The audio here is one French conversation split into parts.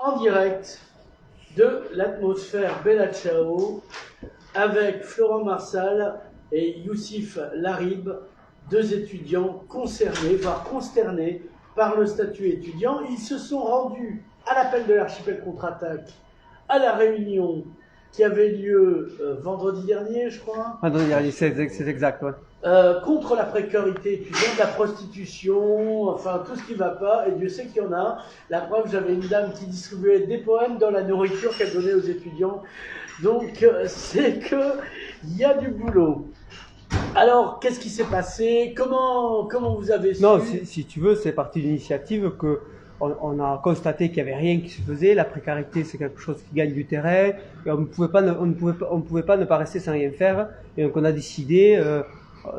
en direct de l'atmosphère Bella Ciao avec Florent Marsal et Youssif Larib, deux étudiants concernés, voire consternés par le statut étudiant. Ils se sont rendus à l'appel de l'Archipel Contre-Attaque à la réunion qui avait lieu vendredi dernier, je crois. Vendredi dernier, c'est exact, ouais. Contre la précarité étudiante, la prostitution, enfin tout ce qui ne va pas, et Dieu sait qu'il y en a. La preuve, j'avais une dame qui distribuait des poèmes dans la nourriture qu'elle donnait aux étudiants. Donc c'est qu'il y a du boulot. Alors, qu'est-ce qui s'est passé? Comment vous avez su? Non, si tu veux, c'est parti d'une initiative que on a constaté qu'il n'y avait rien qui se faisait. La précarité, c'est quelque chose qui gagne du terrain. Et on ne pouvait pas ne pas rester sans rien faire. Et donc, on a décidé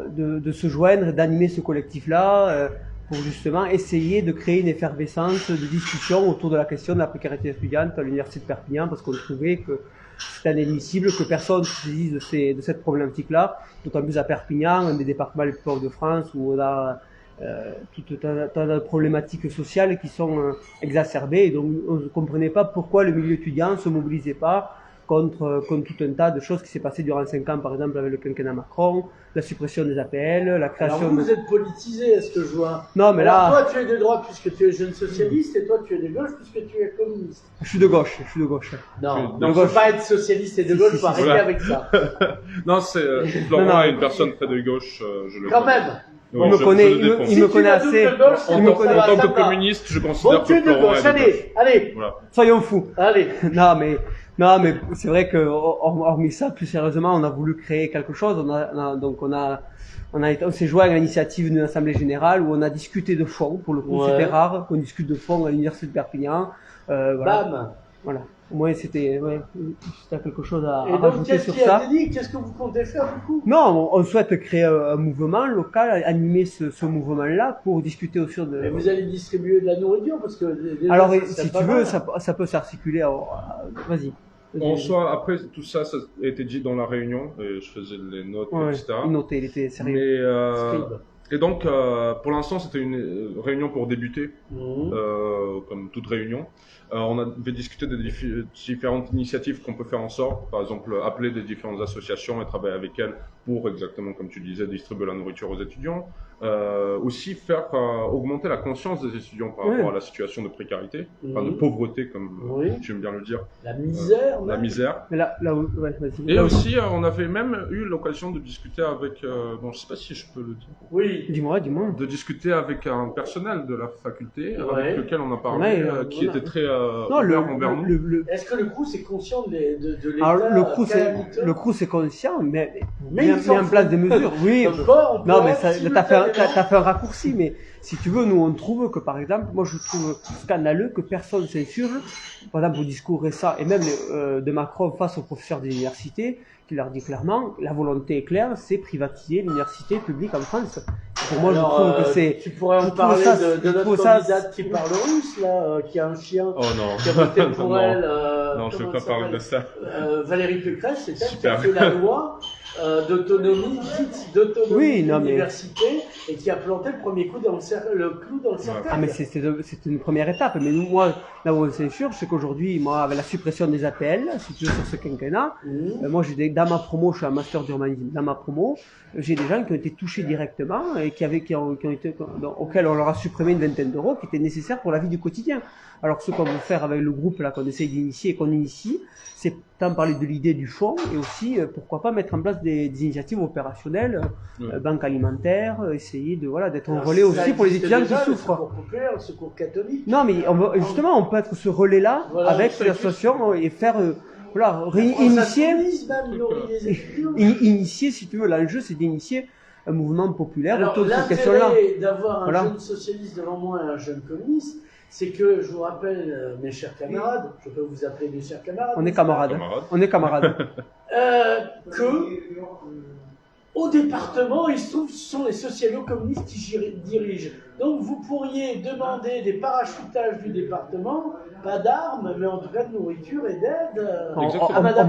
de se joindre, d'animer ce collectif-là pour justement essayer de créer une effervescence de discussion autour de la question de la précarité étudiante à l'université de Perpignan, parce qu'on trouvait que c'était inadmissible que personne se saisisse de cette problématique-là, d'autant plus à Perpignan, un des départements les plus pauvres de France, où on a tout un tas de problématiques sociales qui sont exacerbées, et donc on ne comprenait pas pourquoi le milieu étudiant ne se mobilisait pas contre tout un tas de choses qui s'est passé durant 5 ans, par exemple avec le quinquennat Macron, la suppression des APL, la création... Alors vous êtes politisé, est-ce que je vois? Non, mais alors, là... toi, tu es de droite puisque tu es jeune socialiste, et toi, tu es de gauche puisque tu es communiste. Je suis de gauche. Non, donc je ne peux pas être socialiste et de gauche, faut arrêter avec ça. Non, c'est Florent est une personne très de gauche, je le Quand connais. même. Oui, il me connaît assez. En tant que communiste, je considère bon, tu es que de Florent gauche, est de gauche. allez. Voilà. Soyons fous. Allez. Non, mais c'est vrai que hormis ça, plus sérieusement, on a voulu créer quelque chose. On s'est joint à l'initiative d'une assemblée générale où on a discuté de fond. Pour le coup, c'était rare qu'on discute de fond à l'université de Perpignan. Bam. Voilà. Au moins, c'était quelque chose à et donc, rajouter sur ça. Qu'est-ce qui a été dit? Qu'est-ce que vous comptez faire du coup? Non, on souhaite créer un mouvement local, animer ce mouvement-là pour discuter au sur de... Mais vous allez distribuer de la nourriture parce que... Déjà, alors, si tu veux, ça peut s'articuler. Vas-y. En soi, après, tout ça, ça a été dit dans la réunion, et je faisais les notes, etc. Il notait, il était sérieux. Et donc, pour l'instant, c'était une réunion pour débuter, comme toute réunion. On avait discuté des différentes initiatives qu'on peut faire en sorte, par exemple, appeler des différentes associations et travailler avec elles pour, exactement comme tu disais, distribuer la nourriture aux étudiants. Aussi faire augmenter la conscience des étudiants par rapport à la situation de précarité, enfin de pauvreté, comme j'aime bien le dire. La misère. La misère. Mais et aussi, on avait même eu l'occasion de discuter avec, bon, je sais pas si je peux le dire. Oui. Dis-moi. De discuter avec un personnel de la faculté, avec lequel on a parlé, qui était très ouvert envers nous. Est-ce que le CROUS est conscient de l'état? Alors, le CROUS est conscient, mais met en place des mesures. Oui. Non, mais t'as fait un raccourci, mais si tu veux, nous on trouve que par exemple, moi je trouve scandaleux que personne s'insurge, par exemple au discours récent, et même de Macron face aux professeurs des universités, qui leur dit clairement, la volonté est claire, c'est privatiser l'université publique en France. Pour moi, alors, je trouve que c'est... Tu pourrais en parler de notre candidate qui parle russe, là, qui a un chien, qui a voté pour elle. Non, je ne veux pas parler de ça. Valérie Pécresse, c'est elle qui a fait la loi d'autonomie, dite d'autonomie d'université, et qui a planté le premier clou dans le cercueil. Ah, mais c'était une première étape. Mais nous, moi, là où on s'insurge, c'est qu'aujourd'hui, moi, avec la suppression des APL, si tu veux, sur ce quinquennat, moi, dans ma promo, je suis un master d'urbanisme, dans ma promo, j'ai des gens qui ont été touchés directement et auxquels on leur a supprimé une vingtaine d'euros qui étaient nécessaires pour la vie du quotidien. Alors, ce qu'on veut faire avec le groupe, là, qu'on essaye d'initier et qu'on initie, c'est tant parler de l'idée du fond et aussi, pourquoi pas mettre en place des initiatives opérationnelles, banque alimentaire, essayer d'être un relais aussi pour les étudiants qui souffrent. Le secours populaire, le secours catholique. Non, mais justement, on peut être ce relais-là avec l'association et faire, initier, si tu veux, l'enjeu, c'est d'initier un mouvement populaire autour de cette question-là. L'intérêt d'avoir un jeune socialiste devant moi et un jeune communiste, c'est que, je vous rappelle, mes chers camarades, je peux vous appeler mes chers camarades. On est camarades. On est camarades. Au département, il se trouve, ce sont les socialo-communistes qui dirigent. Donc, vous pourriez demander des parachutages du département, pas d'armes, mais en tout cas de nourriture et d'aide. On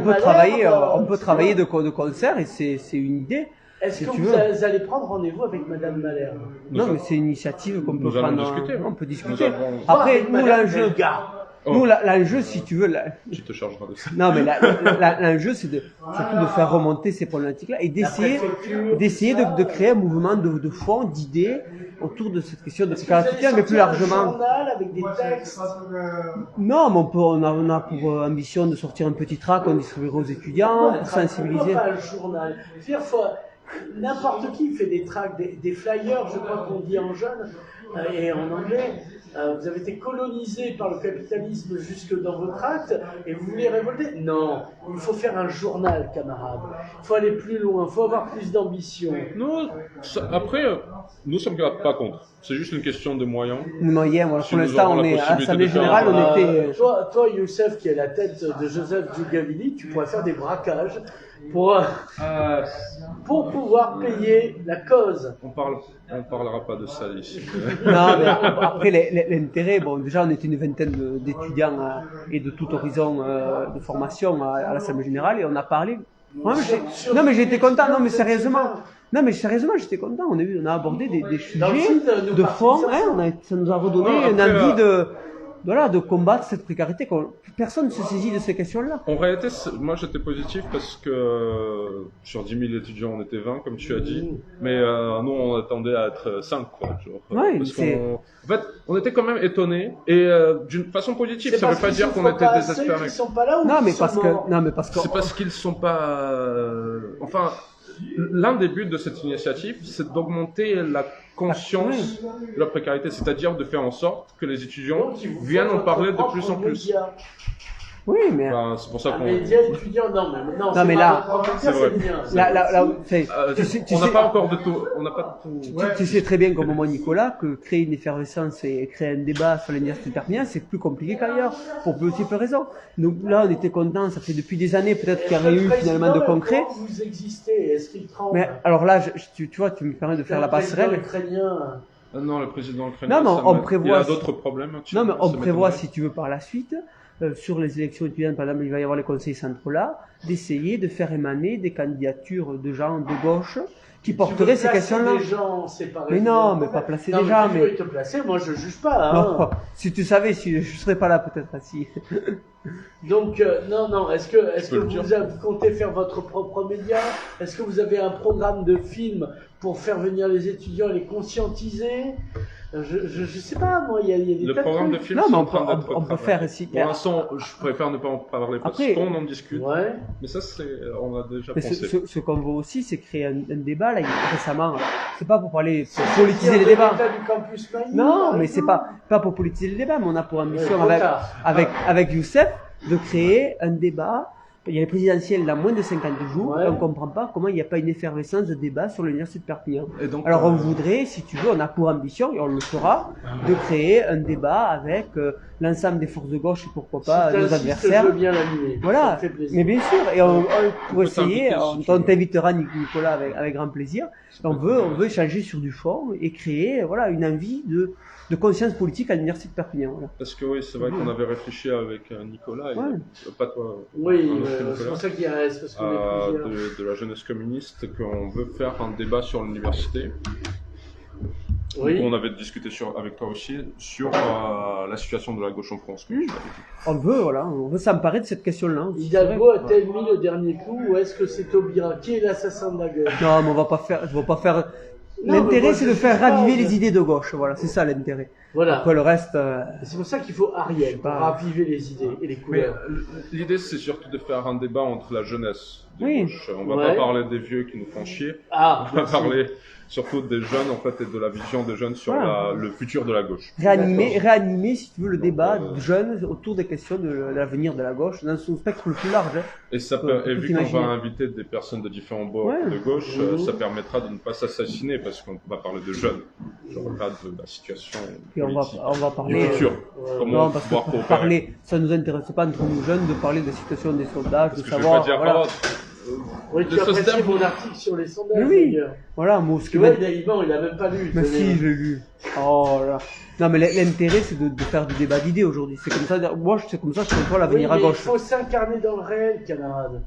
peut travailler de concert et c'est une idée. Est-ce que vous allez prendre rendez-vous avec Madame Malherbe? Non, mais c'est une initiative qu'on peut prendre. Discuter. On peut discuter. Après, nous, l'enjeu. Nous, l'enjeu, si tu veux, Tu te chargeras de ça. non, mais l'enjeu, c'est surtout de faire remonter ces problématiques-là et d'essayer de créer un mouvement de fond, d'idées autour de cette question de précarité, mais plus largement. Un journal avec des textes. Non, mais on a pour ambition de sortir un petit tract qu'on distribuera aux étudiants pour sensibiliser. Pourquoi pas le journal? N'importe qui fait des tracts, des flyers, je crois qu'on dit en jeune et en anglais. Vous avez été colonisé par le capitalisme jusque dans vos tracts et vous voulez révolter? Non, il faut faire un journal, camarades. Il faut aller plus loin, il faut avoir plus d'ambition. Non, après, nous sommes pas contre. C'est juste une question de moyens. Moyen, voilà. Si Pour nous l'instant, aurons on la est à possibilité l'Assemblée de faire Générale, on était. Toi, Youssef, qui est la tête de Joseph Djougavili, tu pourrais faire des braquages pour pouvoir payer la cause. On parlera pas de ça ici. Non, mais après, l'intérêt, bon, déjà, on était une vingtaine d'étudiants et de tout horizon de formation à l'Assemblée Générale et on a parlé. Ouais, non, mais j'étais content, non, mais sérieusement. Non, mais sérieusement, j'étais content. On a abordé des sujets de fond, hein, ça nous a redonné une envie de combattre cette précarité. Personne ne se saisit de ces questions-là. En réalité, moi j'étais positif parce que sur 10 000 étudiants, on était 20, comme tu as dit. Mais nous, on attendait à être 5, quoi. Ouais, parce en fait, on était quand même étonnés. Et d'une façon positive, ça ne veut pas dire qu'on était désespérés. Sont pas là ou non, mais parce que c'est parce qu'ils sont pas... Enfin, l'un des buts de cette initiative, c'est d'augmenter la conscience de la précarité, c'est-à-dire de faire en sorte que les étudiants viennent en parler de plus en plus. Oui, mais enfin, c'est pour ça qu'on. Média étudiant, non, mais là, c'est vrai. Tu on n'a sais, pas encore de tout. On n'a pas tout. tu sais très bien, comme moi, Nicolas, que créer une effervescence et créer un débat sur l'université de Perpignan, c'est plus compliqué qu'ailleurs, pour multiples raisons. Donc là, on était contents, ça fait depuis des années, peut-être qu'il y aurait eu finalement de concret. Vous existez, est-ce qu'il tremble? Mais alors là, tu vois, tu me permets de faire la passerelle. Non, le président ukrainien. Non, mais on prévoit. Il y a d'autres problèmes. Non, mais on prévoit, si tu veux, par la suite. Sur les élections étudiantes, par exemple, il va y avoir les conseils centraux là, d'essayer de faire émaner des candidatures de gens de gauche qui porteraient ces questions-là. Mais non, mais pas placer des gens. Mais te placer, moi je juge pas. Hein. Non, si tu savais, si je serais pas là peut-être assis. Donc non, est-ce que vous comptez faire votre propre média? Est-ce que vous avez un programme de film pour faire venir les étudiants et les conscientiser? Je sais pas, moi, il y a des le programme de film. Non, mais on peut faire ici. Pour l'instant, je préfère ne pas en parler parce qu'on en discute. Ouais. Mais ça, on a déjà mais pensé. Ce qu'on veut aussi, c'est créer un débat. Là, récemment, c'est pas pour parler, pour politiser les débats. Non, mais c'est pas pour politiser les débats, mais on a pour ambition avec Youssef de créer un débat. Il y a les présidentielles dans moins de 50 jours, et on ne comprend pas comment il n'y a pas une effervescence de débat sur l'université de Perpignan. Donc, alors on voudrait, si tu veux, on a pour ambition, et on le fera, de créer un débat avec l'ensemble des forces de gauche et pourquoi pas nos adversaires. Je veux bien l'animer. Voilà, mais bien sûr, et on pour essayer, on t'invitera Nicolas avec grand plaisir. On veut échanger sur du fond et créer une envie de conscience politique à l'université de Perpignan. Voilà. Parce que oui, c'est vrai qu'on avait réfléchi avec Nicolas, et pas toi. Oui, c'est pour ça qu'il y a parce qu'on est plusieurs. De la jeunesse communiste, qu'on veut faire un débat sur l'université. Oui. Donc, on avait discuté avec toi aussi sur la situation de la gauche en France. On veut s'emparer de cette question-là. Hidalgo a-t-elle mis le dernier coup ou est-ce que c'est Taubira qui est l'assassin de la gauche? Non, mais on va pas faire. L'intérêt, c'est de faire raviver les idées de gauche. Voilà, c'est ça l'intérêt. Voilà. Après le reste. C'est pour ça qu'il faut Ariel pour raviver les idées et les couleurs. L'idée, c'est surtout de faire un débat entre la jeunesse de gauche. On va pas parler des vieux qui nous font chier. On va parler surtout des jeunes, en fait, et de la vision des jeunes sur le futur de la gauche. Réanimer, si tu veux, le débat de jeunes autour des questions de l'avenir de la gauche dans son spectre le plus large. Et vu qu'on va inviter des personnes de différents bords de gauche, ça permettra de ne pas s'assassiner parce qu'on va parler de jeunes. Je regarde de la situation politique, on va parler du futur. Non, parce que pour parler, ça nous intéresse pas entre nous jeunes de parler de la situation des sondages, de savoir. Oui, tu as apprécié mon article sur les sondages. Mais oui, voilà, moi, ce que il a même pas lu. Mais si, je l'ai lu. Oh là. Non, mais l'intérêt, c'est de faire du débat d'idées aujourd'hui. C'est comme ça, moi, c'est comme ça que je contrôle l'avenir à gauche. Il faut s'incarner dans le réel, camarade.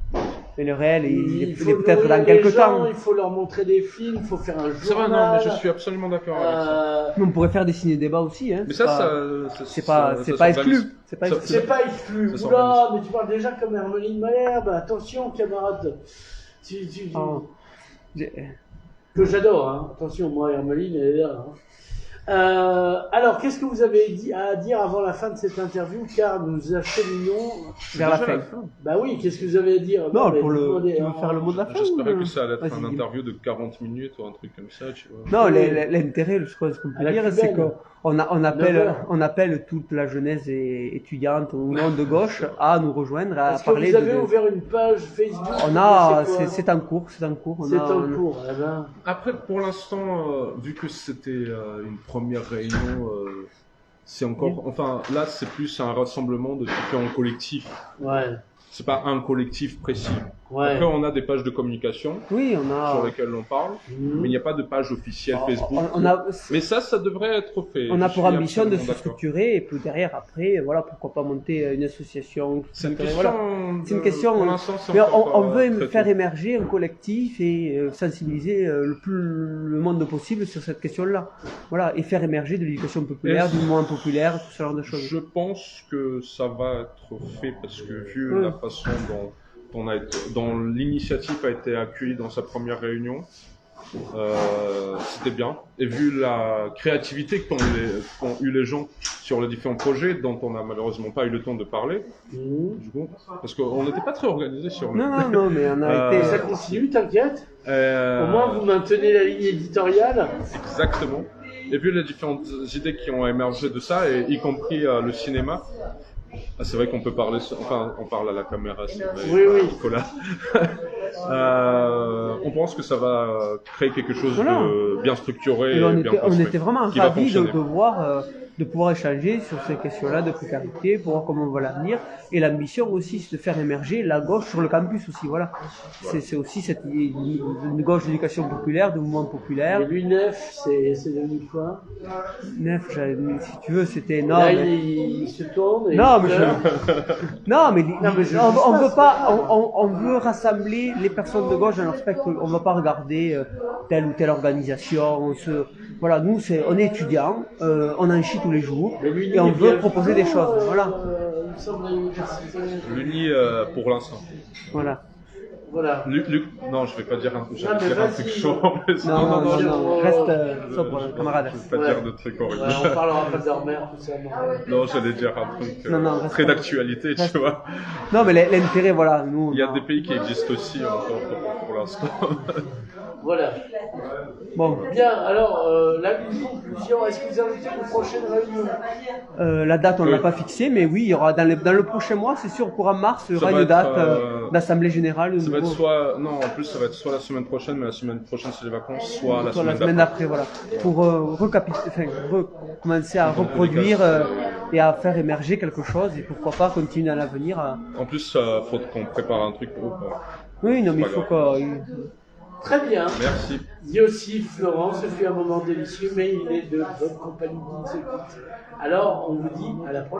Mais le réel, il est faut peut-être nourrir dans les quelques gens, temps. il faut leur montrer des films, il faut faire un C'est vrai, journal. non, mais je suis absolument d'accord avec ça. Mais on pourrait faire des ciné-débats aussi. Hein. Mais C'est pas c'est pas exclu. C'est pas Ça- exclu. C'est pas exclu. Ça Oula, s'organise. mais tu parles déjà comme Hermeline Malherbe. Attention, camarade. Oh. J'ai- Que j'adore, hein. Attention, moi, Hermeline, elle est là. Hein. Alors, qu'est-ce que vous avez à dire avant la fin de cette interview, car nous acheminons Vers la Déjà, fin. Bah oui, qu'est-ce que vous avez à dire? Non, mais pour demandez, tu veux faire le mot de la fin J'espérais ou- que ça allait être Vas-y, une dis-moi. interview de 40 minutes ou un truc comme ça, tu vois. Non, l'intérêt, je crois, ce qu'on À peut la dire, c'est cubaine. qu'on Neuf heures. on appelle toute la jeunesse étudiante ou non de gauche à nous rejoindre, à Est-ce que parler vous avez de. ouvert une page Facebook? C'est en cours, c'est en cours. C'est en cours. Eh ben, Après, pour l'instant, vu que c'était une première réunion, c'est encore. Enfin, là, c'est plus un rassemblement de différents collectifs. ouais, C'est pas un collectif précis. ouais. Après, on a des pages de communication Oui, on a. sur lesquelles on parle, Mhm. mais il n'y a pas de page officielle Facebook. On a, Mais ça devrait être fait. on a Je pour suis ambition de absolument se d'accord. structurer et puis derrière, après, voilà, pourquoi pas monter une association. C'est une Voilà. question. C'est une question, Pour l'instant, c'est Mais encore on pas veut très faire tôt. émerger un collectif et sensibiliser le monde possible sur cette question-là. Voilà, et faire émerger de l'éducation populaire, Est-ce- du mouvement populaire, tout ce genre de choses. Je pense que ça va être fait parce que vu Oui. la façon dont l'initiative a été accueillie dans sa première réunion, c'était bien. Et vu la créativité qu'ont eu les gens sur les différents projets dont on n'a malheureusement pas eu le temps de parler, Mhm. du coup, parce qu'on n'était pas très organisé sur le. Non, mais on a été. Ça continue, t'inquiète. Euh, Au moins, vous maintenez la ligne éditoriale. Exactement. Et vu les différentes idées qui ont émergé de ça, et y compris le cinéma, c'est vrai qu'on peut parler, enfin, on parle à la caméra, c'est vrai, Oui, oui. Nicolas. On pense que ça va créer quelque chose Voilà. de bien structuré Et et on bien était, on construit, était vraiment qui va ravis fonctionner. de pouvoir échanger sur ces questions-là de précarité, pour voir comment on va l'avenir. Et l'ambition aussi, c'est de faire émerger la gauche sur le campus aussi. Voilà. C'est aussi une gauche d'éducation populaire, de mouvement populaire. Et l'UNEF, c'est devenu quoi? Si tu veux, c'était Là, énorme. il se tourne. Et Non, il mais pleure. Non, mais, mais je- on veut pas, on veut rassembler les personnes de gauche dans leur spectre. On va pas regarder telle ou telle organisation. Voilà, nous, on est étudiants, on en chie tous les jours Mais l'Uni et on est veut bien proposer des vivant, choses. Voilà, il me semble à l'université. L'Uni pour l'instant. voilà. Voilà. Non, je vais pas dire un, je vais Ah, mais dire un vas-y. truc chaud. Mais Non, reste sobre, je camarade. vais pas Ouais. dire de trucs horribles. Ouais, on parlera pas d'Hormer, tout ça. Non. Non, j'allais dire un truc Non, reste- très d'actualité, tu reste- vois. Non, mais l'intérêt, voilà, nous. Il y a des pays qui existent aussi encore pour l'instant. Voilà. Bon, Bien, alors, une conclusion. Est-ce que vous invitez une prochaine réunion? la date, on ne l'a Oui. pas fixée, mais oui, il y aura dans le prochain mois, c'est sûr, courant mars, il y Ça aura va une être, date d'assemblée générale. au Ça va être niveau- soit, non, en plus ça va être soit la semaine prochaine, mais la semaine prochaine c'est les vacances, soit la Soit la semaine semaine d'après. d'après, voilà, pour commencer à reproduire et à faire émerger quelque chose, et pourquoi pas continuer à l'avenir. En plus, faut qu'on prépare un truc pour. Oui, non, mais il Pas faut grave. qu'on. Très bien. Merci. Dit aussi Florent, ce fut un moment délicieux, mais il est de votre compagnie qui ne se quitte. Alors, on vous dit à la prochaine.